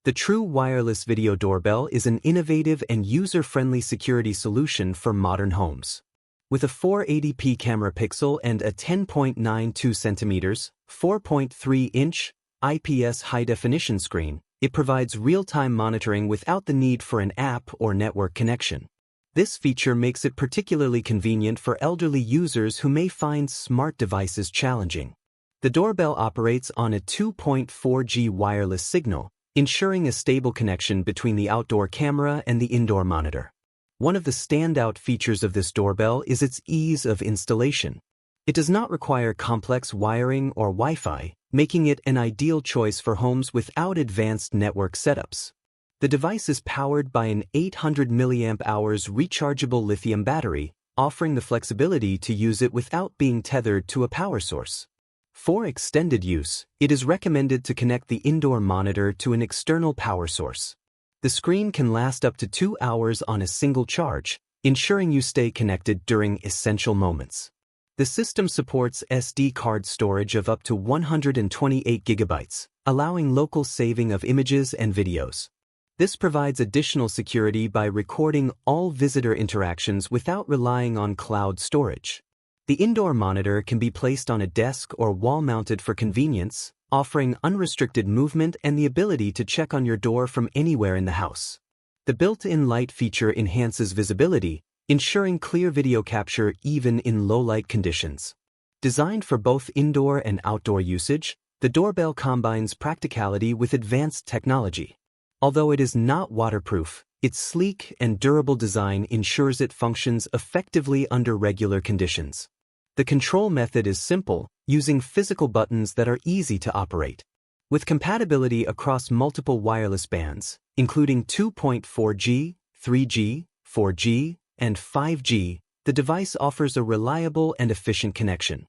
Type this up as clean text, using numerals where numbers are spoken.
The True Wireless Video Doorbell is an innovative and user-friendly security solution for modern homes. With a 480p camera pixel and a 10.92 cm, 4.3-inch IPS high-definition screen, it provides real-time monitoring without the need for an app or network connection. This feature makes it particularly convenient for elderly users who may find smart devices challenging. The doorbell operates on a 2.4G wireless signal, ensuring a stable connection between the outdoor camera and the indoor monitor. One of the standout features of this doorbell is its ease of installation. It does not require complex wiring or Wi-Fi, making it an ideal choice for homes without advanced network setups. The device is powered by an 800 mAh rechargeable lithium battery, offering the flexibility to use it without being tethered to a power source. For extended use, it is recommended to connect the indoor monitor to an external power source. The screen can last up to 2 hours on a single charge, ensuring you stay connected during essential moments. The system supports SD card storage of up to 128 GB, allowing local saving of images and videos. This provides additional security by recording all visitor interactions without relying on cloud storage. The indoor monitor can be placed on a desk or wall-mounted for convenience, offering unrestricted movement and the ability to check on your door from anywhere in the house. The built-in light feature enhances visibility, ensuring clear video capture even in low-light conditions. Designed for both indoor and outdoor usage, the doorbell combines practicality with advanced technology. Although it is not waterproof, its sleek and durable design ensures it functions effectively under regular conditions. The control method is simple, using physical buttons that are easy to operate. With compatibility across multiple wireless bands, including 2.4G, 3G, 4G, and 5G, the device offers a reliable and efficient connection.